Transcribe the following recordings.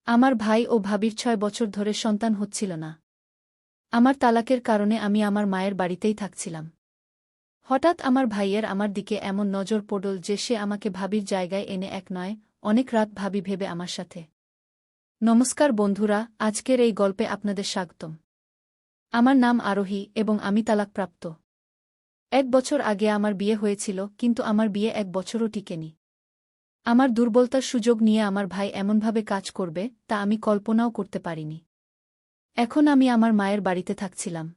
আমার ভাই ও ভাবির ৬ বছর ধরে সন্তান হচ্ছিল না। আমার তালাকের কারণে আমি আমার মায়ের বাড়িতেই থাকছিলাম। হঠাৎ আমার ভাইয়ের আমার দিকে এমন নজর পড়ল যে সে আমাকে ভাবির জায়গায় এনে এক নয় অনেক রাত ভাবি ভেবে আমার সাথে। নমস্কার বন্ধুরা, আজকের এই গল্পে আপনাদের স্বাগতম। আমার নাম আরোহী এবং আমি তালাকপ্রাপ্ত। ১ বছর আগে আমার বিয়ে হয়েছিল, কিন্তু আমার বিয়ে ১ বছরও টিকেনি। আমার দুর্বলতার সুযোগ নিয়ে আমার ভাই এমনভাবে কাজ করবে তা আমি কল্পনাও করতে পারিনি। এখন আমি আমার মায়ের বাড়িতে থাকছিলাম।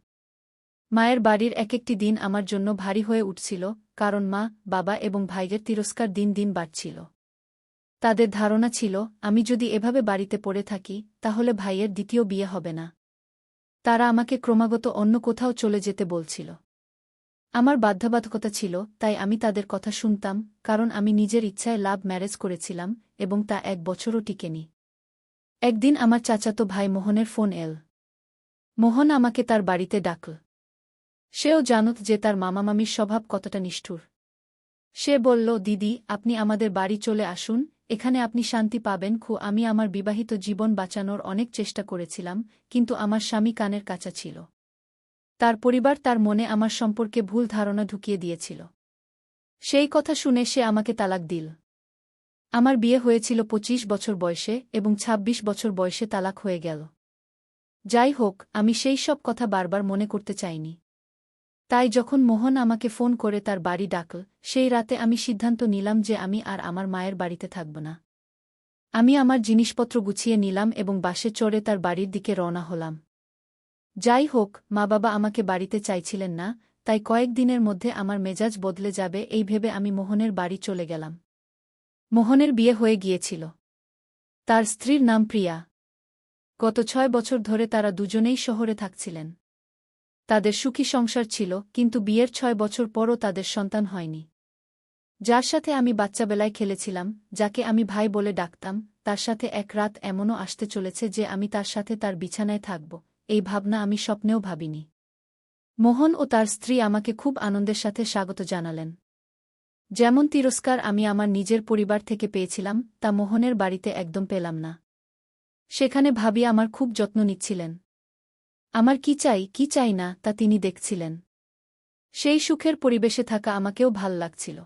মায়ের বাড়ির এক-একটি দিন আমার জন্য ভারী হয়ে উঠছিল, কারণ মা, বাবা এবং ভাইয়ের তিরস্কার দিন দিন বাড়ছিল। তাদের ধারণা ছিল, আমি যদি এভাবে বাড়িতে পড়ে থাকি তাহলে ভাইয়ের দ্বিতীয় বিয়ে হবে না। তারা আমাকে ক্রমাগত অন্য কোথাও চলে যেতে বলছিল। আমার বাধ্যবাধকতা ছিল, তাই আমি তাদের কথা শুনতাম, কারণ আমি নিজের ইচ্ছায় লাভ ম্যারেজ করেছিলাম এবং তা ১ বছরও টিকেনি। একদিন আমার চাচাতো ভাই মোহনের ফোন এল। মোহন আমাকে তার বাড়িতে ডাকল। সেও জানত যে তার মামামামির স্বভাব কতটা নিষ্ঠুর। সে বলল, দিদি, আপনি আমাদের বাড়ি চলে আসুন, এখানে আপনি শান্তি পাবেন। আমি আমার বিবাহিত জীবন বাঁচানোর অনেক চেষ্টা করেছিলাম, কিন্তু আমার স্বামী কানের কাছে ছিল। তার পরিবার তার মনে আমার সম্পর্কে ভুল ধারণা ঢুকিয়ে দিয়েছিল। সেই কথা শুনে সে আমাকে তালাক দিল। আমার বিয়ে হয়েছিল ২৫ বছর বয়সে এবং ২৬ বছর বয়সে তালাক হয়ে গেল। যাই হোক, আমি সেই সব কথা বারবার মনে করতে চাইনি। তাই যখন মোহন আমাকে ফোন করে তার বাড়ি ডাকল, সেই রাতে আমি সিদ্ধান্ত নিলাম যে আমি আর আমার মায়ের বাড়িতে থাকব না। আমি আমার জিনিসপত্র গুছিয়ে নিলাম এবং বাসে চড়ে তার বাড়ির দিকে রওনা হলাম। যাই হোক, মা বাবা আমাকে বাড়িতে চাইছিলেন না, তাই কয়েকদিনের মধ্যে আমার মেজাজ বদলে যাবে এই ভেবে আমি মোহনের বাড়ি চলে গেলাম। মোহনের বিয়ে হয়ে গিয়েছিল। তার স্ত্রীর নাম প্রিয়া। গত ৬ বছর ধরে তারা দুজনেই শহরে থাকছিলেন। তাদের সুখী সংসার ছিল, কিন্তু বিয়ের ৬ বছর পরও তাদের সন্তান হয়নি। যার সাথে আমি বাচ্চাবেলায় খেলেছিলাম, যাকে আমি ভাই বলে ডাকতাম, তার সাথে এক রাত এমনও আসতে চলেছে যে আমি তার সাথে তার বিছানায় থাকব, এই ভাবনা আমি স্বপ্নেও ভাবিনি। মোহন ও তার স্ত্রী আমাকে খুব আনন্দের সাথে স্বাগত জানালেন। যেমন তিরস্কার আমি আমার নিজের পরিবার থেকে পেয়েছিলাম, তা মোহনের বাড়িতে একদম পেলাম না। সেখানে ভাবি আমার খুব যত্ন নিচ্ছিলেন। আমার কি চাই কি চাই না তা তিনি দেখছিলেন। সেই সুখের পরিবেশে থাকা আমাকেও ভাল লাগছিল।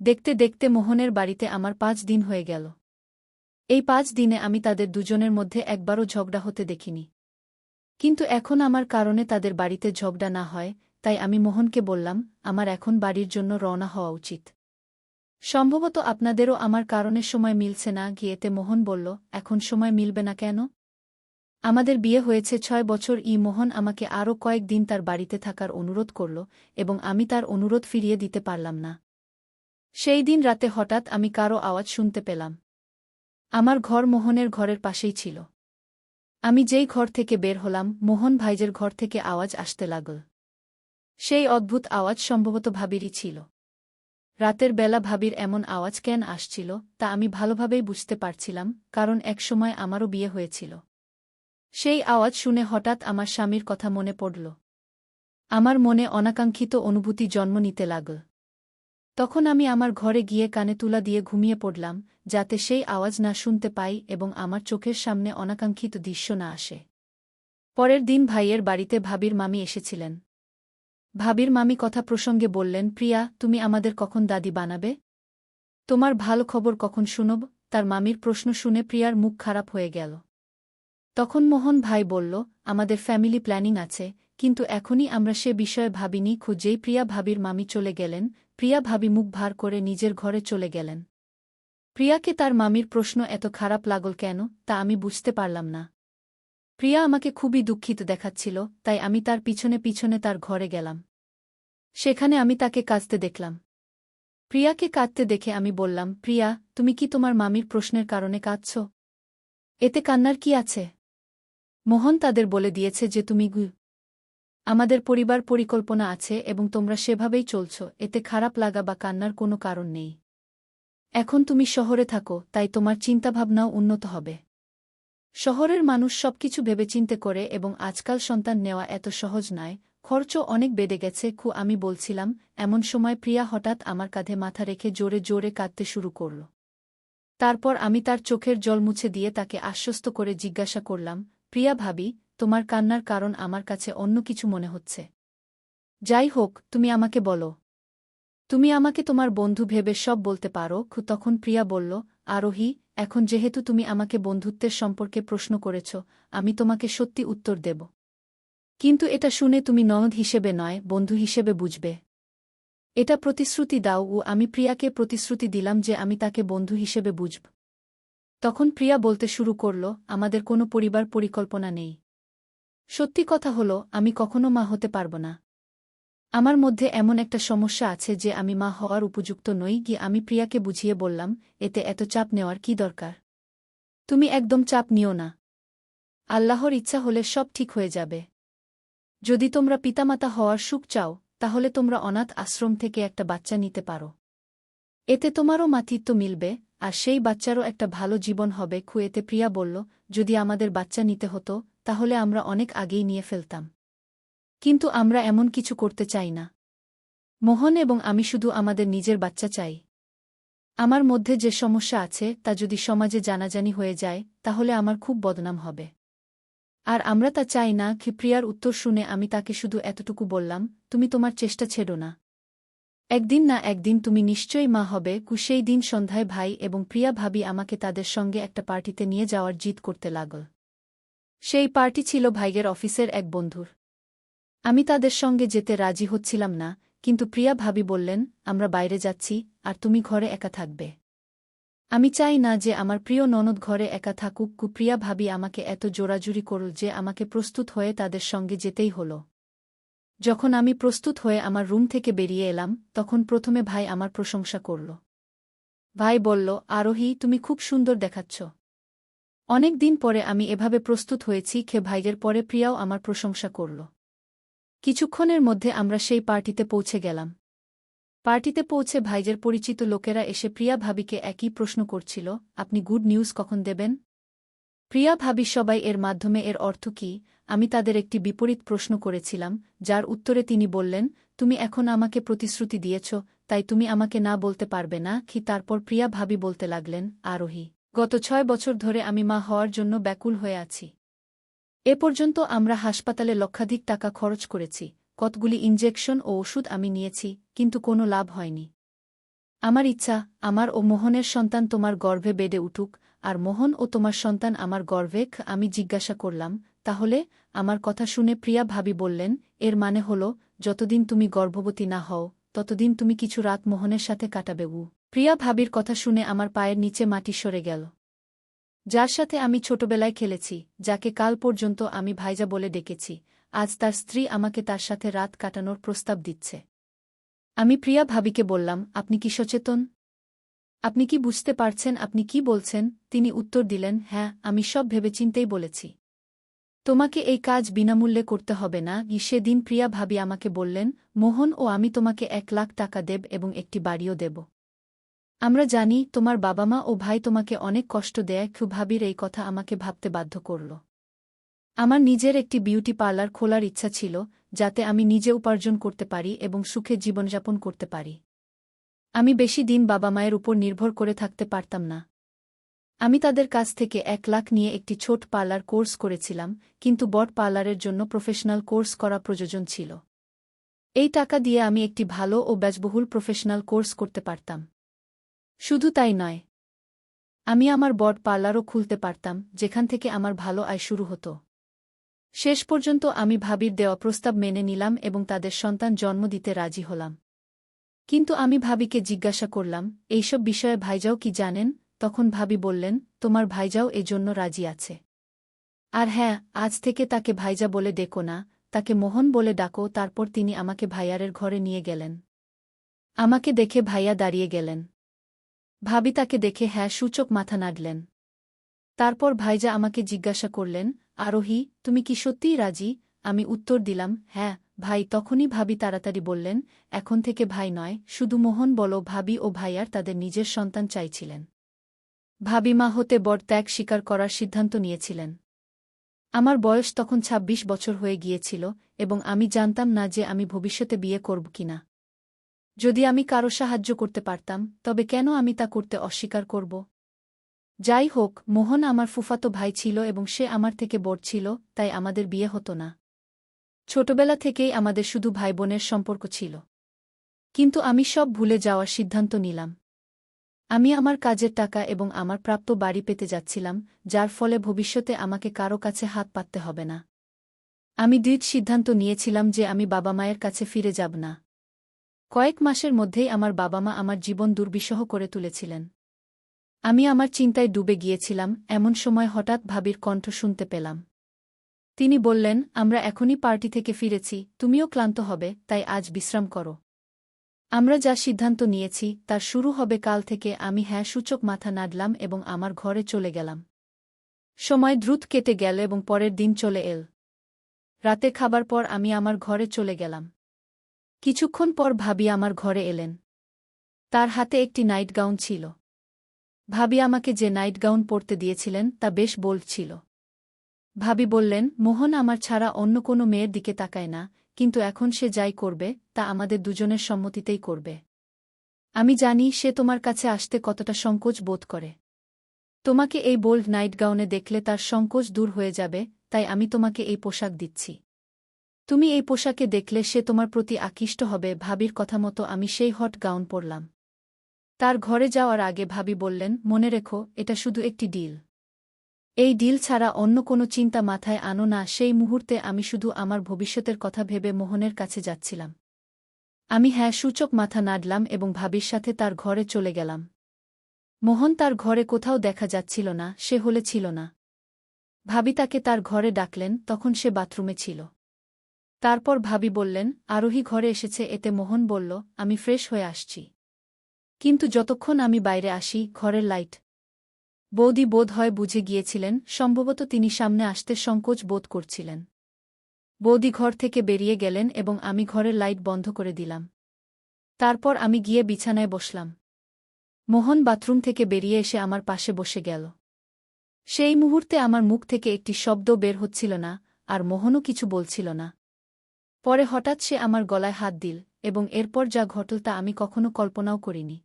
দেখতে দেখতে মোহনের বাড়িতে আমার ৫ দিন হয়ে গেল। এই ৫ দিনে আমি তাদের দুজনের মধ্যে একবারও ঝগড়া হতে দেখিনি। কিন্তু এখন আমার কারণে তাদের বাড়িতে ঝগড়া না হয়, তাই আমি মোহনকে বললাম, আমার এখন বাড়ির জন্য রওনা হওয়া উচিত। সম্ভবত আপনাদেরও আমার কারণে সময় মিলছে না গিয়েতে। মোহন বলল, এখন সময় মিলবে না কেন? আমাদের বিয়ে হয়েছে ৬ বছর। মোহন আমাকে আরও কয়েক দিন তার বাড়িতে থাকার অনুরোধ করল এবং আমি তার অনুরোধ ফিরিয়ে দিতে পারলাম না। সেই দিন রাতে হঠাৎ আমি কারও আওয়াজ শুনতে পেলাম। আমার ঘর মোহনের ঘরের পাশেই ছিল। আমি যেই ঘর থেকে বের হলাম, মোহন ভাইজের ঘর থেকে আওয়াজ আসতে লাগল। সেই অদ্ভুত আওয়াজ সম্ভবত ভাবিরই ছিল। রাতের বেলা ভাবির এমন আওয়াজ কেন আসছিল তা আমি ভালোভাবেই বুঝতে পারছিলাম, কারণ একসময় আমারও বিয়ে হয়েছিল। সেই আওয়াজ শুনে হঠাৎ আমার স্বামীর কথা মনে পড়ল। আমার মনে অনাকাঙ্ক্ষিত অনুভূতি জন্ম নিতে লাগল। তখন আমি আমার ঘরে গিয়ে কানে তুলা দিয়ে ঘুমিয়ে পড়লাম, যাতে সেই আওয়াজ না শুনতে পাই এবং আমার চোখের সামনে অনাকাঙ্ক্ষিত দৃশ্য না আসে। পরের দিন ভাইয়ের বাড়িতে ভাবির মামি এসেছিলেন। ভাবির মামি কথা প্রসঙ্গে বললেন, প্রিয়া, তুমি আমাদের কখন দাদি বানাবে? তোমার ভালো খবর কখন শুনব? তার মামির প্রশ্ন শুনে প্রিয়ার মুখ খারাপ হয়ে গেল। তখন মোহন ভাই বলল, আমাদের ফ্যামিলি প্ল্যানিং আছে, কিন্তু এখনই আমরা সে বিষয়ে ভাবিনি। যেই প্রিয়া ভাবির মামি চলে গেলেন, প্রিয়া ভাবি মুখ ভার করে নিজের ঘরে চলে গেলেন। প্রিয়াকে তার মামির প্রশ্ন এত খারাপ লাগল কেন তা আমি বুঝতে পারলাম না। প্রিয়া আমাকে খুবই দুঃখিত দেখাচ্ছিল, তাই আমি তার পিছনে পিছনে তার ঘরে গেলাম। সেখানে আমি তাকে কাঁদতে দেখলাম। প্রিয়াকে কাঁদতে দেখে আমি বললাম, প্রিয়া, তুমি কি তোমার মামির প্রশ্নের কারণে কাঁদছ? এতে কান্নার কি আছে? মোহন তাদের বলে দিয়েছে যে তুমি আমাদের পরিবার পরিকল্পনা আছে এবং তোমরা সেভাবেই চলছ, এতে খারাপ লাগা বা কান্নার কোনো কারণ নেই। এখন তুমি শহরে থাকো, তাই তোমার চিন্তাভাবনাও উন্নত হবে। শহরের মানুষ সবকিছু ভেবেচিন্তে করে এবং আজকাল সন্তান নেওয়া এত সহজ নয়, খরচও অনেক বেড়ে গেছে। আমি বলছিলাম, এমন সময় প্রিয়া হঠাৎ আমার কাঁধে মাথা রেখে জোরে জোরে কাঁদতে শুরু করল। তারপর আমি তার চোখের জল মুছে দিয়ে তাকে আশ্বস্ত করে জিজ্ঞাসা করলাম, প্রিয়া ভাবি, তোমার কান্নার কারণ আমার কাছে অন্য কিছু মনে হচ্ছে। যাই হোক, তুমি আমাকে বলো। তুমি আমাকে তোমার বন্ধু ভেবে সব বলতে পারো। তখন প্রিয়া বলল, আরোহী, এখন যেহেতু তুমি আমাকে বন্ধুত্বের সম্পর্কে প্রশ্ন করেছ, আমি তোমাকে সত্যি উত্তর দেব। কিন্তু এটা শুনে তুমি ননদ হিসেবে নয়, বন্ধু হিসেবে বুঝবে। এটা প্রতিশ্রুতি দাও। ও আমি প্রিয়াকে প্রতিশ্রুতি দিলাম যে আমি তাকে বন্ধু হিসেবে বুঝব। তখন প্রিয়া বলতে শুরু করল, আমাদের কোনো পরিবার পরিকল্পনা নেই। সত্যি কথা হলো, আমি কখনো মা হতে পারব না। আমার মধ্যে এমন একটা সমস্যা আছে যে আমি মা হওয়ার উপযুক্ত নই। আমি প্রিয়াকে বুঝিয়ে বললাম, এতে এত চাপ নেওয়ার কি দরকার? তুমি একদম চাপ নিও না। আল্লাহর ইচ্ছা হলে সব ঠিক হয়ে যাবে। যদি তোমরা পিতামাতা হওয়ার সুখ চাও, তাহলে তোমরা অনাথ আশ্রম থেকে একটা বাচ্চা নিতে পারো। এতে তোমারও মাতৃত্ব মিলবে, আর সেই বাচ্চারও একটা ভালো জীবন হবে। এতে প্রিয়া বলল, যদি আমাদের বাচ্চা নিতে হতো, তাহলে আমরা অনেক আগেই নিয়ে ফেলতাম। কিন্তু আমরা এমন কিছু করতে চাই না। মোহন এবং আমি শুধু আমাদের নিজের বাচ্চা চাই। আমার মধ্যে যে সমস্যা আছে তা যদি সমাজে জানাজানি হয়ে যায়, তাহলে আমার খুব বদনাম হবে। আর আমরা তা চাই না। প্রিয়ার উত্তর শুনে আমি তাকে শুধু এতটুকু বললাম, তুমি তোমার চেষ্টা ছেড়ো না। একদিন না একদিন তুমি নিশ্চয়ই মা হবে। সেই দিন সন্ধ্যায় ভাই এবং প্রিয়া ভাবি আমাকে তাদের সঙ্গে একটা পার্টিতে নিয়ে যাওয়ার জিদ করতে লাগল। সেই পার্টি ছিল ভাইয়ের অফিসের এক বন্ধুর। আমি তাদের সঙ্গে যেতে রাজি হচ্ছিলাম না, কিন্তু প্রিয়া ভাবি বললেন, আমরা বাইরে যাচ্ছি, আর তুমি ঘরে একা থাকবে। আমি চাই না যে আমার প্রিয় ননদ ঘরে একা থাকুক। প্রিয়া ভাবি আমাকে এত জোরাজুরি করল যে আমাকে প্রস্তুত হয়ে তাদের সঙ্গে যেতেই হল। যখন আমি প্রস্তুত হয়ে আমার রুম থেকে বেরিয়ে এলাম, তখন প্রথমে ভাই আমার প্রশংসা করল। ভাই বলল, আরোহী, তুমি খুব সুন্দর দেখাচ্ছ। অনেক দিন পরে আমি এভাবে প্রস্তুত হয়েছি। ভাইয়ের পরে প্রিয়াও আমার প্রশংসা করল। কিছুক্ষণের মধ্যে আমরা সেই পার্টিতে পৌঁছে গেলাম। পার্টিতে পৌঁছে ভাইয়ের পরিচিত লোকেরা এসে প্রিয়া ভাবিকে একই প্রশ্ন করছিল, আপনি গুড নিউজ কখন দেবেন? প্রিয়া ভাবি সবাই এর মাধ্যমে এর অর্থ কী? আমি তাদের একটি বিপরীত প্রশ্ন করেছিলাম, যার উত্তরে তিনি বললেন, তুমি এখন আমাকে প্রতিশ্রুতি দিয়েছ, তাই তুমি আমাকে না বলতে পারবে না। তারপর প্রিয়া ভাবি বলতে লাগলেন, আরোহী, গত 6 বছর ধরে আমি মা হওয়ার জন্য ব্যাকুল হয়ে আছি। এ পর্যন্ত আমরা হাসপাতালে লক্ষাধিক টাকা খরচ করেছি, কতগুলি ইনজেকশন ও ওষুধ আমি নিয়েছি, কিন্তু কোনো লাভ হয়নি। আমার ইচ্ছা, আমার ও মোহনের সন্তান তোমার গর্ভে বেড়ে উঠুক, আর মোহন ও তোমার সন্তান আমার গর্ভে। আমি জিজ্ঞাসা করলাম, তাহলে? আমার কথা শুনে প্রিয়া ভাবি বললেন, এর মানে হল, যতদিন তুমি গর্ভবতী না হও, ততদিন তুমি কিছু রাত মোহনের সাথে কাটাবে। প্রিয়া ভাবির কথা শুনে আমার পায়ের নিচে মাটি সরে গেল। যার সাথে আমি ছোটবেলায় খেলেছি, যাকে কাল পর্যন্ত আমি ভাইজা বলে ডেকেছি, আজ তার স্ত্রী আমাকে তার সাথে রাত কাটানোর প্রস্তাব দিচ্ছে। আমি প্রিয়া ভাবিকে বললাম, আপনি কি সচেতন? আপনি কি বুঝতে পারছেন আপনি কি বলছেন? তিনি উত্তর দিলেন, হ্যাঁ, আমি সব ভেবেচিন্তেই বলেছি। তোমাকে এই কাজ বিনামূল্যে করতে হবে না। সেদিন প্রিয়া ভাবি আমাকে বললেন, মোহন ও আমি তোমাকে 1 লাখ টাকা দেব এবং একটি বাড়িও দেব। আমরা জানি তোমার বাবা মা ও ভাই তোমাকে অনেক কষ্ট দেয়। ভাবির এই কথা আমাকে ভাবতে বাধ্য করল। আমার নিজের একটি বিউটি পার্লার খোলার ইচ্ছা ছিল, যাতে আমি নিজে উপার্জন করতে পারি এবং সুখে জীবনযাপন করতে পারি। আমি বেশি দিন বাবা মায়ের উপর নির্ভর করে থাকতে পারতাম না। আমি তাদের কাছ থেকে 1 লাখ নিয়ে একটি ছোট পার্লার কোর্স করেছিলাম, কিন্তু বড় পার্লারের জন্য প্রফেশনাল কোর্স করা প্রয়োজন ছিল। এই টাকা দিয়ে আমি একটি ভালো ও ব্যয়বহুল প্রফেশনাল কোর্স করতে পারতাম। শুধু তাই নয়, আমি আমার বড় পার্লারও খুলতে পারতাম, যেখান থেকে আমার ভালো আয় শুরু হতো। শেষ পর্যন্ত আমি ভাবির দেওয়া প্রস্তাব মেনে নিলাম এবং তাদের সন্তান জন্ম দিতে রাজি হলাম। কিন্তু আমি ভাবিকে জিজ্ঞাসা করলাম, এইসব বিষয়ে ভাইজাও কি জানেন? তখন ভাবি বললেন, তোমার ভাইজাও এজন্য রাজি আছে। আর হ্যাঁ, আজ থেকে তাকে ভাইজা বলে ডেকো না, তাকে মোহন বলে ডাকো। তারপর তিনি আমাকে ভাইয়ারের ঘরে নিয়ে গেলেন। আমাকে দেখে ভাইয়া দাঁড়িয়ে গেলেন। ভাবি তাকে দেখে হ্যাঁ সূচক মাথা নাড়লেন। তারপর ভাইজা আমাকে জিজ্ঞাসা করলেন, আরোহী, তুমি কি সত্যিই রাজি? আমি উত্তর দিলাম, হ্যাঁ ভাই। তখনই ভাবি তাড়াতাড়ি বললেন, এখন থেকে ভাই নয়, শুধু মোহন বলো। ভাবি ও ভাইয়ার তাদের নিজের সন্তান চাইছিলেন। ভাবি মা হতে বড় ত্যাগ স্বীকার করার সিদ্ধান্ত নিয়েছিলেন। আমার বয়স তখন ২৬ বছর হয়ে গিয়েছিল, এবং আমি জানতাম না যে আমি ভবিষ্যতে বিয়ে করব কিনা। যদি আমি কারো সাহায্য করতে পারতাম, তবে কেন আমি তা করতে অস্বীকার করব? যাই হোক, মোহন আমার ফুফাতো ভাই ছিল এবং সে আমার থেকে বড় ছিল, তাই আমাদের বিয়ে হতো না। ছোটবেলা থেকেই আমাদের শুধু ভাইবোনের সম্পর্ক ছিল। কিন্তু আমি সব ভুলে যাওয়ার সিদ্ধান্ত নিলাম। আমি আমার কাজের টাকা এবং আমার প্রাপ্য বাড়ি পেতে যাচ্ছিলাম, যার ফলে ভবিষ্যতে আমাকে কারো কাছে হাত পাততে হবে না। আমি দৃঢ় সিদ্ধান্ত নিয়েছিলাম যে আমি বাবা মায়ের কাছে ফিরে যাব না। কয়েক মাসের মধ্যেই আমার বাবা মা আমার জীবন দুর্বিষহ করে তুলেছিলেন। আমি আমার চিন্তায় ডুবে গিয়েছিলাম, এমন সময় হঠাৎ ভাবির কণ্ঠ শুনতে পেলাম। তিনি বললেন, আমরা এখনই পার্টি থেকে ফিরেছি, তুমিও ক্লান্ত হবে, তাই আজ বিশ্রাম করো। আমরা যা সিদ্ধান্ত নিয়েছি তার শুরু হবে কাল থেকে। আমি হ্যাঁ সূচক মাথা নাড়লাম এবং আমার ঘরে চলে গেলাম। সময় দ্রুত কেটে গেল এবং পরের দিন চলে এল। রাতে খাবার পর আমি আমার ঘরে চলে গেলাম। কিছুক্ষণ পর ভাবি আমার ঘরে এলেন। তার হাতে একটি নাইট গাউন ছিল। ভাবি আমাকে যে নাইট গাউন পরতে দিয়েছিলেন তা বেশ বোল্ড ছিল। ভাবি বললেন, মোহন আমার ছাড়া অন্য কোনো মেয়ের দিকে তাকায় না, কিন্তু এখন সে যাই করবে তা আমাদের দুজনের সম্মতিতেই করবে। আমি জানি সে তোমার কাছে আসতে কতটা সংকোচ বোধ করে। তোমাকে এই বোল্ড নাইট গাউনে দেখলে তার সংকোচ দূর হয়ে যাবে, তাই আমি তোমাকে এই পোশাক দিচ্ছি। তুমি এই পোশাকে দেখলে সে তোমার প্রতি আকৃষ্ট হবে। ভাবির কথা মতো আমি সেই হট গাউন পরলাম। তার ঘরে যাওয়ার আগে ভাবি বললেন, মনে রেখো, এটা শুধু একটি ডিল। এই ডিল ছাড়া অন্য কোনো চিন্তা মাথায় আনো না। সেই মুহূর্তে আমি শুধু আমার ভবিষ্যতের কথা ভেবে মোহনের কাছে যাচ্ছিলাম। আমি হ্যাঁ সূচক মাথা নাড়লাম এবং ভাবির সাথে তার ঘরে চলে গেলাম। মোহন তার ঘরে কোথাও দেখা যাচ্ছিল না, সে হলে ছিল না। ভাবি তাকে তার ঘরে ডাকলেন, তখন সে বাথরুমে ছিল। তারপর ভাবি বললেন, আরোহী ঘরে এসেছে। এতে মোহন বলল, আমি ফ্রেশ হয়ে আসছি। কিন্তু যতক্ষণ আমি বাইরে আসি, ঘরের লাইট। বৌদি বোধ হয় বুঝে গিয়েছিলেন, সম্ভবত তিনি সামনে আসতে সংকোচ বোধ করছিলেন। বৌদি ঘর থেকে বেরিয়ে গেলেন এবং আমি ঘরের লাইট বন্ধ করে দিলাম। তারপর আমি গিয়ে বিছানায় বসলাম। মোহন বাথরুম থেকে বেরিয়ে এসে আমার পাশে বসে গেল। সেই মুহূর্তে আমার মুখ থেকে একটি শব্দ বের হচ্ছিল না, আর মোহনও কিছু বলছিল না। পরে হঠাৎ সে আমার গলায় হাত দিল, এবং এরপর যা ঘটল তা আমি কখনো কল্পনাও করিনি।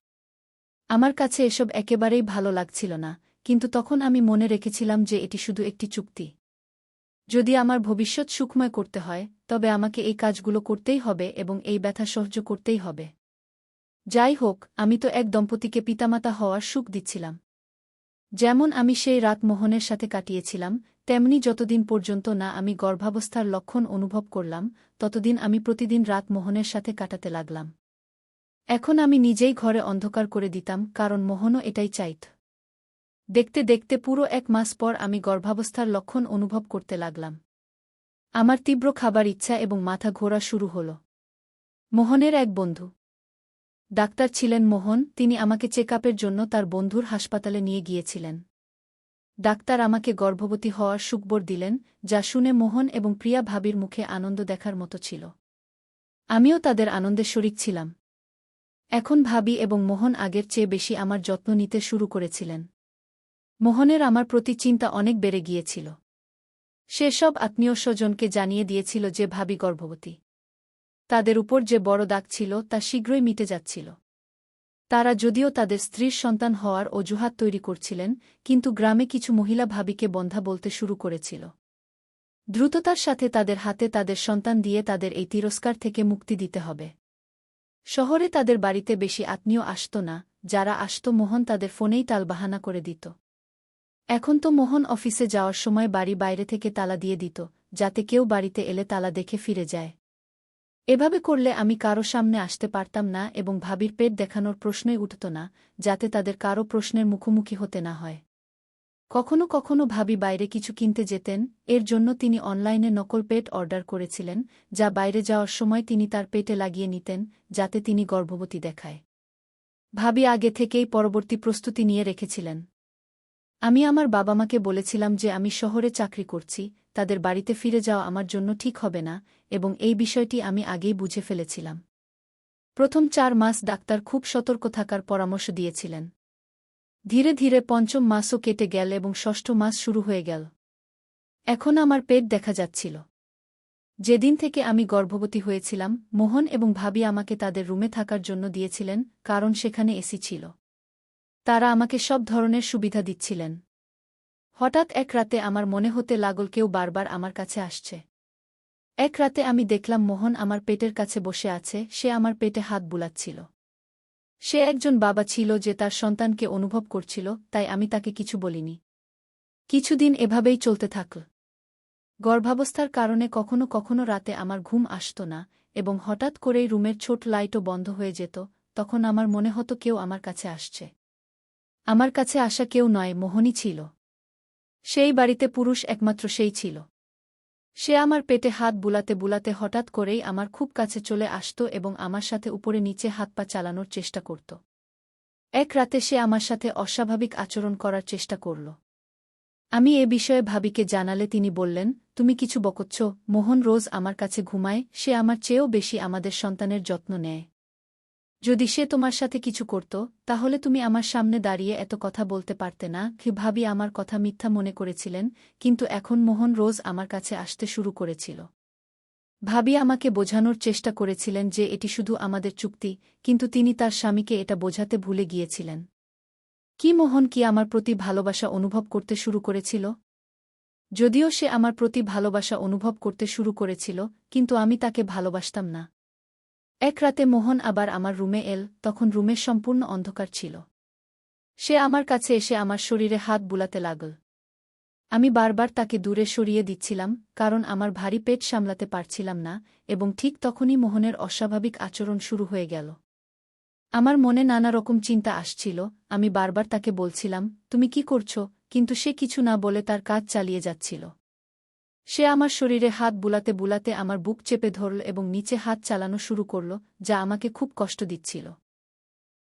আমার কাছে এসব একেবারেই ভালো লাগছিল না, কিন্তু তখন আমি মনে রেখেছিলাম যে এটি শুধু একটি চুক্তি। যদি আমার ভবিষ্যৎ সুখময় করতে হয়, তবে আমাকে এই কাজগুলো করতেই হবে এবং এই ব্যথা সহ্য করতেই হবে। যাই হোক, আমি তো এক দম্পতিকে পিতামাতা হওয়ার সুখ দিচ্ছিলাম। যেমন আমি সেই রাত মোহনের সাথে কাটিয়েছিলাম, তেমনি যতদিন পর্যন্ত না আমি গর্ভাবস্থার লক্ষণ অনুভব করলাম, ততদিন আমি প্রতিদিন রাত মোহনের সাথে কাটাতে লাগলাম। এখন আমি নিজেই ঘরে অন্ধকার করে দিতাম, কারণ মোহনও এটাই চাইত। দেখতে দেখতে পুরো 1 মাস পর আমি গর্ভাবস্থার লক্ষণ অনুভব করতে লাগলাম। আমার তীব্র খাবার ইচ্ছা এবং মাথা ঘোরা শুরু হল। মোহনের এক বন্ধু ডাক্তার ছিলেন মোহন, তিনি আমাকে চেকআপের জন্য তার বন্ধুর হাসপাতালে নিয়ে গিয়েছিলেন। ডাক্তার আমাকে গর্ভবতী হওয়ার সুখবর দিলেন, যা শুনে মোহন এবং প্রিয়া ভাবির মুখে আনন্দ দেখার মতো ছিল। আমিও তাদের আনন্দে শরিক ছিলাম। এখন ভাবি এবং মোহন আগের চেয়ে বেশি আমার যত্ন নিতে শুরু করেছিলেন। মোহনের আমার প্রতি চিন্তা অনেক বেড়ে গিয়েছিল। সে সব আত্মীয় স্বজনকে জানিয়ে দিয়েছিল যে ভাবি গর্ভবতী। তাদের উপর যে বড় দাগ ছিল তা শীঘ্রই মিটে যাচ্ছিল। তারা যদিও তাদের স্ত্রীর সন্তান হওয়ার অজুহাত তৈরি করছিলেন, কিন্তু গ্রামে কিছু মহিলা ভাবিকে বন্ধা বলতে শুরু করেছিল। দ্রুততার সাথে তাদের হাতে তাদের সন্তান দিয়ে তাদের এই তিরস্কার থেকে মুক্তি দিতে হবে। শহরে তাদের বাড়িতে বেশি আত্মীয় আসত না, যারা আসত মোহন তাদের ফোনেই টালবাহানা করে দিত। এখন তো মোহন অফিসে যাওয়ার সময় বাড়ি বাইরে থেকে তালা দিয়ে দিত, যাতে কেউ বাড়িতে এলে তালা দেখে ফিরে যায়। এভাবে করলে আমি কারো সামনে আসতে পারতাম না এবং ভাবির পেট দেখানোর প্রশ্নই উঠত না, যাতে তাদের কারো প্রশ্নের মুখোমুখি হতে না হয়। কখনো কখনো ভাবি বাইরে কিছু কিনতে যেতেন, এর জন্য তিনি অনলাইনে নকল পেট অর্ডার করেছিলেন, যা বাইরে যাওয়ার সময় তিনি তার পেটে লাগিয়ে নিতেন, যাতে তিনি গর্ভবতী দেখায়। ভাবি আগে থেকেই পরবর্তী প্রস্তুতি নিয়ে রেখেছিলেন। আমি আমার বাবা মাকে বলেছিলাম যে আমি শহরে চাকরি করছি, তাদের বাড়িতে ফিরে যাওয়া আমার জন্য ঠিক হবে না, এবং এই বিষয়টি আমি আগেই বুঝে ফেলেছিলাম। প্রথম 4 মাস ডাক্তার খুব সতর্ক থাকার পরামর্শ দিয়েছিলেন। ধীরে ধীরে 5ম মাসও কেটে গেল এবং 6ষ্ঠ মাস শুরু হয়ে গেল। এখন আমার পেট দেখা যাচ্ছিল। যেদিন থেকে আমি গর্ভবতী হয়েছিলাম, মোহন এবং ভাবি আমাকে তাদের রুমে থাকার জন্য দিয়েছিলেন, কারণ সেখানে এসি ছিল। তারা আমাকে সব ধরনের সুবিধা দিচ্ছিলেন। হঠাৎ এক রাতে আমার মনে হতে লাগল কেউ বারবার আমার কাছে আসছে। এক রাতে আমি দেখলাম মোহন আমার পেটের কাছে বসে আছে, সে আমার পেটে হাত বুলাচ্ছিল। সে একজন বাবা ছিল যে তার সন্তানকে অনুভব করছিল, তাই আমি তাকে কিছু বলিনি। কিছুদিন এভাবেই চলতে থাকল। গর্ভাবস্থার কারণে কখনো কখনো রাতে আমার ঘুম আসত না, এবং হঠাৎ করেই রুমের ছোট লাইটও বন্ধ হয়ে যেত। তখন আমার মনে হতো কেউ আমার কাছে আসছে। আমার কাছে আসা কেউ নয়, মোহনই ছিল। সেই বাড়িতে পুরুষ একমাত্র সেই ছিল। সে আমার পেটে হাত বুলাতে বুলাতে হঠাৎ করেই আমার খুব কাছে চলে আসত এবং আমার সাথে উপরে নিচে হাত পা চালানোর চেষ্টা করত। এক রাতে সে আমার সাথে অস্বাভাবিক আচরণ করার চেষ্টা করল। আমি এ বিষয়ে ভাবিকে জানালে তিনি বললেন, তুমি কিছু বকচ্ছ? মোহন রোজ আমার কাছে ঘুমায়, সে আমার চেয়েও বেশি আমাদের সন্তানের যত্ন নেয়। যদি সে তোমার সাথে কিছু করত, তাহলে তুমি আমার সামনে দাঁড়িয়ে এত কথা বলতে পারতে না। ভাবি আমার কথা মিথ্যা মনে করেছিলেন, কিন্তু এখন মোহন রোজ আমার কাছে আসতে শুরু করেছিল। ভাবি আমাকে বোঝানোর চেষ্টা করেছিলেন যে এটি শুধু আমাদের চুক্তি, কিন্তু তিনি তার স্বামীকে এটা বোঝাতে ভুলে গিয়েছিলেন। কি মোহন কি আমার প্রতি ভালোবাসা অনুভব করতে শুরু করেছিল? যদিও সে আমার প্রতি ভালোবাসা অনুভব করতে শুরু করেছিল, কিন্তু আমি তাকে ভালোবাসতাম না। এক রাতে মোহন আবার আমার রুমে এল, তখন রুমে সম্পূর্ণ অন্ধকার ছিল। সে আমার কাছে এসে আমার শরীরে হাত বুলাতে লাগল। আমি বারবার তাকে দূরে সরিয়ে দিচ্ছিলাম, কারণ আমার ভারী পেট সামলাতে পারছিলাম না, এবং ঠিক তখনই মোহনের অস্বাভাবিক আচরণ শুরু হয়ে গেল। আমার মনে নানা রকম চিন্তা আসছিল। আমি বারবার তাকে বলছিলাম, তুমি কি করছ? কিন্তু সে কিছু না বলে তার কাজ চালিয়ে যাচ্ছিল। সে আমার শরীরে হাত বুলাতে বুলাতে আমার বুক চেপে ধরল এবং নিচে হাত চালানো শুরু করল, যা আমাকে খুব কষ্ট দিচ্ছিল।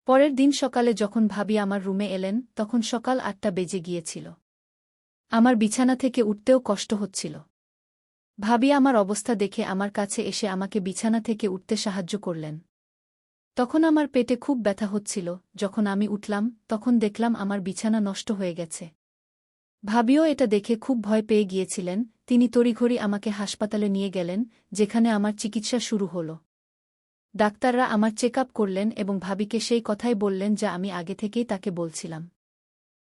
পরের দিন সকালে যখন ভাবি আমার রুমে এলেন, তখন সকাল ৮টা বেজে গিয়েছিল। আমার বিছানা থেকে উঠতেও কষ্ট হচ্ছিল। ভাবি আমার অবস্থা দেখে আমার কাছে এসে আমাকে বিছানা থেকে উঠতে সাহায্য করলেন। তখন আমার পেটে খুব ব্যথা হচ্ছিল। যখন আমি উঠলাম, তখন দেখলাম আমার বিছানা নষ্ট হয়ে গেছে। ভাবিও এটা দেখে খুব ভয় পেয়ে গিয়েছিলেন। তিনি তড়িঘড়ি আমাকে হাসপাতালে নিয়ে গেলেন, যেখানে আমার চিকিৎসা শুরু হল। ডাক্তাররা আমার চেক আপ করলেন এবং ভাবিকে সেই কথাই বললেন যা আমি আগে থেকেই তাকে বলছিলাম।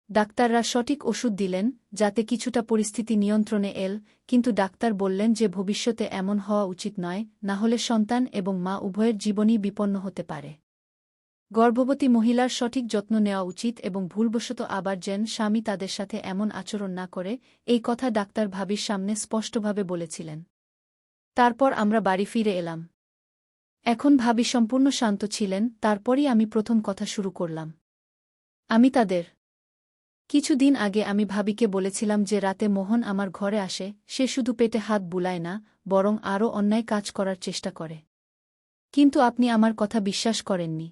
ডাক্তাররা সঠিক ওষুধ দিলেন, যাতে কিছুটা পরিস্থিতি নিয়ন্ত্রণে এল, কিন্তু ডাক্তার বললেন যে ভবিষ্যতে এমন হওয়া উচিত নয়, না হলে সন্তান এবং মা উভয়ের জীবনই বিপন্ন হতে পারে। গর্ভবতী মহিলার সঠিক যত্ন নেওয়া উচিত এবং ভুলবশত আবার যেন স্বামী তাদের সাথে এমন আচরণ না করে, এই কথা ডাক্তার ভাবির সামনে স্পষ্টভাবে বলেছিলেন। তারপর আমরা বাড়ি ফিরে এলাম। এখন ভাবি সম্পূর্ণ শান্ত ছিলেন। তারপরই আমি প্রথম কথা শুরু করলাম। আমি তাদের কিছুদিন আগে আমি ভাবিকে বলেছিলাম যে রাতে মোহন আমার ঘরে আসে, সে শুধু পেটে হাত বুলায় না, বরং আরও অন্যায় কাজ করার চেষ্টা করে। কিন্তু আপনি আমার কথা বিশ্বাস করেননি।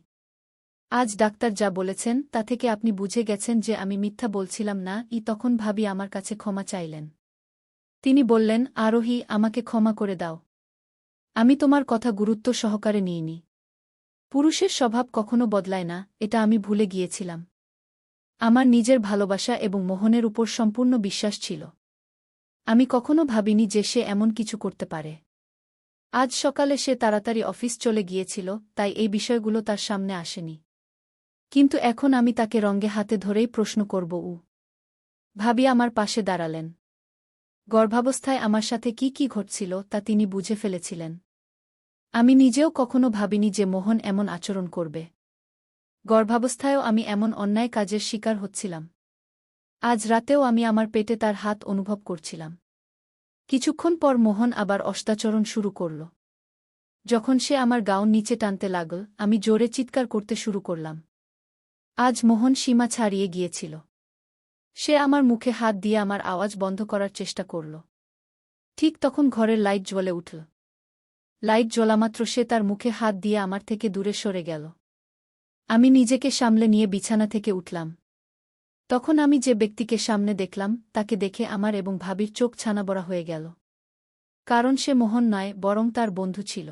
আজ ডাক্তার যা বলেছেন তা থেকে আপনি বুঝে গেছেন যে আমি মিথ্যা বলছিলাম না। তখন ভাবি আমার কাছে ক্ষমা চাইলেন। তিনি বললেন, আরোহী, আমাকে ক্ষমা করে দাও। আমি তোমার কথা গুরুত্ব সহকারে নিইনি। পুরুষের স্বভাব কখনো বদলায় না, এটা আমি ভুলে গিয়েছিলাম। আমার নিজের ভালোবাসা এবং মোহনের উপর সম্পূর্ণ বিশ্বাস ছিল। আমি কখনো ভাবিনি যে সে এমন কিছু করতে পারে। আজ সকালে সে তাড়াতাড়ি অফিস চলে গিয়েছিল, তাই এই বিষয়গুলো তার সামনে আসেনি। কিন্তু এখন আমি তাকে রঙে হাতে ধরেই প্রশ্ন করব। ভাবি আমার পাশে দাঁড়ালেন। গর্ভাবস্থায় আমার সাথে কি কি ঘটছিল তা তিনি বুঝে ফেলেছিলেন। আমি নিজেও কখনো ভাবিনি যে মোহন এমন আচরণ করবে। গর্ভাবস্থায়ও আমি এমন অন্যায় কাজের শিকার হচ্ছিলাম। আজ রাতেও আমি আমার পেটে তার হাত অনুভব করছিলাম। কিছুক্ষণ পর মোহন আবার অস্তাচরণ শুরু করল। যখন সে আমার গাউন নিচে টানতে লাগল, আমি জোরে চিৎকার করতে শুরু করলাম। আজ মোহন সীমা ছাড়িয়ে গিয়েছিল। সে আমার মুখে হাত দিয়ে আমার আওয়াজ বন্ধ করার চেষ্টা করল। ঠিক তখন ঘরের লাইট জ্বলে উঠল। লাইট জ্বলামাত্র সে তার মুখে হাত দিয়ে আমার থেকে দূরে সরে গেল। আমি নিজেকে সামলে নিয়ে বিছানা থেকে উঠলাম। তখন আমি যে ব্যক্তিকে সামনে দেখলাম, তাকে দেখে আমার এবং ভাবির চোখ ছানাবড়া হয়ে গেল। কারণ সে মোহন নয়, বরং তার বন্ধু ছিল।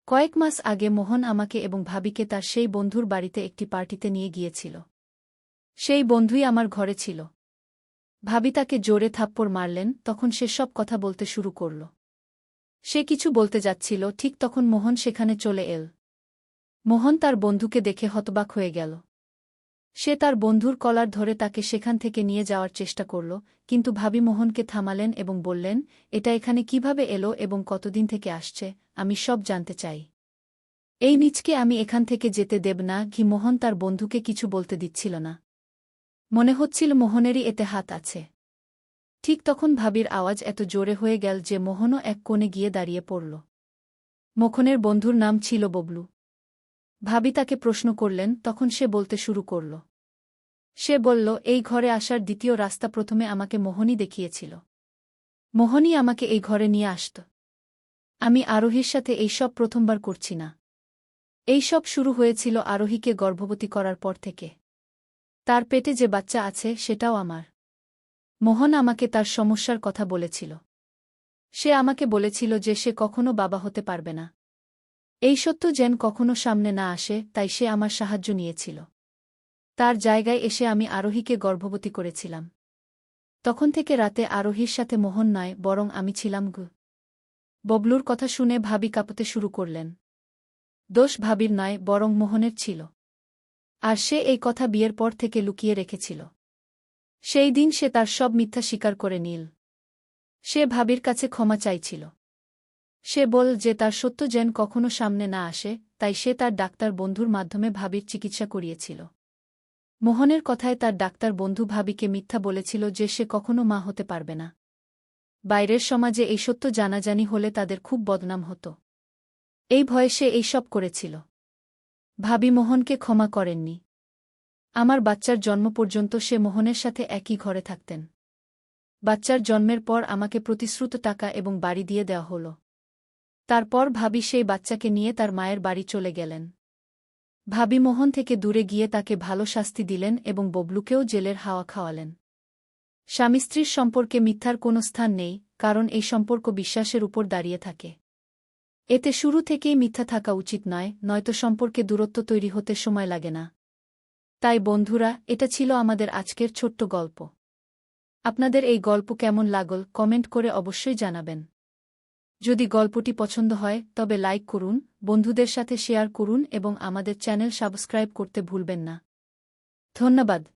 কয়েক মাস আগে মোহন আমাকে এবং ভাবিকে তার সেই বন্ধুর বাড়িতে একটি পার্টিতে নিয়ে গিয়েছিল। সেই বন্ধুই আমার ঘরে ছিল। ভাবি তাকে জোরে থাপ্পড় মারলেন, তখন সে সব কথা বলতে শুরু করল। সে কিছু বলতে যাচ্ছিল, ঠিক তখন মোহন সেখানে চলে এল। মোহন তার বন্ধুকে দেখে হতবাক হয়ে গেল। সে তার বন্ধুর কলার ধরে তাকে সেখান থেকে নিয়ে যাওয়ার চেষ্টা করল, কিন্তু ভাবি মোহনকে থামালেন এবং বললেন, এটা এখানে কিভাবে এলো এবং কতদিন থেকে আসছে, আমি সব জানতে চাই। এই নিচকে আমি এখান থেকে যেতে দেব না। মোহন তার বন্ধুকে কিছু বলতে দিচ্ছিল না। মনে হচ্ছিল মোহনেরই এতে হাত আছে। ঠিক তখন ভাবির আওয়াজ এত জোরে হয়ে গেল যে মোহনও এক কোণে গিয়ে দাঁড়িয়ে পড়ল। মোহনের বন্ধুর নাম ছিল ববলু। ভাবি তাকে প্রশ্ন করলেন, তখন সে বলতে শুরু করল। সে বলল, এই ঘরে আসার দ্বিতীয় রাস্তা প্রথমে আমাকে মোহনই দেখিয়েছিল। মোহনই আমাকে এই ঘরে নিয়ে আসত। আমি আরোহীর সাথে এই সব প্রথমবার করছি না। এই সব শুরু হয়েছিল আরোহীকে গর্ভবতী করার পর থেকে। তার পেটে যে বাচ্চা আছে সেটাও আমার। মোহন আমাকে তার সমস্যার কথা বলেছিল। সে আমাকে বলেছিল যে সে কখনো বাবা হতে পারবে না। এই সত্য যেন কখনো সামনে না আসে, তাই সে আমার সাহায্য নিয়েছিল। তার জায়গায় এসে আমি আরোহীকে গর্ভবতী করেছিলাম। তখন থেকে রাতে আরোহীর সাথে মোহন নয়, বরং আমি ছিলাম। ববলুর কথা শুনে ভাবি কাঁপতে শুরু করলেন। দোষ ভাবির নয়, বরং মোহনের ছিল। আর সে এই কথা বিয়ের পর থেকে লুকিয়ে রেখেছিল। সেই দিন সে তার সব মিথ্যা স্বীকার করে নিল। সে ভাবির কাছে ক্ষমা চাইছিল। সে বল যে তার সত্য যেন কখনো সামনে না আসে, তাই সে তার ডাক্তার বন্ধুর মাধ্যমে ভাবির চিকিৎসা করিয়েছিল। মোহনের কথায় তার ডাক্তার বন্ধু ভাবিকে মিথ্যা বলেছিল যে সে কখনো মা হতে পারবে না। বাইরের সমাজে এই সত্য জানাজানি হলে তাদের খুব বদনাম হতো। এই ভয়ে সে এইসব করেছিল। ভাবি মোহনকে ক্ষমা করেননি। আমার বাচ্চার জন্ম পর্যন্ত সে মোহনের সাথে একই ঘরে থাকতেন। বাচ্চার জন্মের পর আমাকে প্রতিশ্রুত টাকা এবং বাড়ি দিয়ে দেওয়া হল। তারপর ভাবি সেই বাচ্চাকে নিয়ে তার মায়ের বাড়ি চলে গেলেন। ভাবি মোহন থেকে দূরে গিয়ে তাকে ভালো শাস্তি দিলেন এবং ববলুকেও জেলের হাওয়া খাওয়ালেন। স্বামী স্ত্রীর সম্পর্কে মিথ্যার কোনো স্থান নেই, কারণ এই সম্পর্ক বিশ্বাসের উপর দাঁড়িয়ে থাকে। এতে শুরু থেকেই মিথ্যা থাকা উচিত নয়, নয়তো সম্পর্কে দূরত্ব তৈরি হতে সময় লাগে না। তাই বন্ধুরা, এটা ছিল আমাদের আজকের ছোট্ট গল্প। আপনাদের এই গল্প কেমন লাগল কমেন্ট করে অবশ্যই জানাবেন। যদি গল্পটি পছন্দ হয় তবে লাইক করুন, বন্ধুদের সাথে শেয়ার করুন এবং আমাদের চ্যানেল সাবস্ক্রাইব করতে ভুলবেন না। ধন্যবাদ।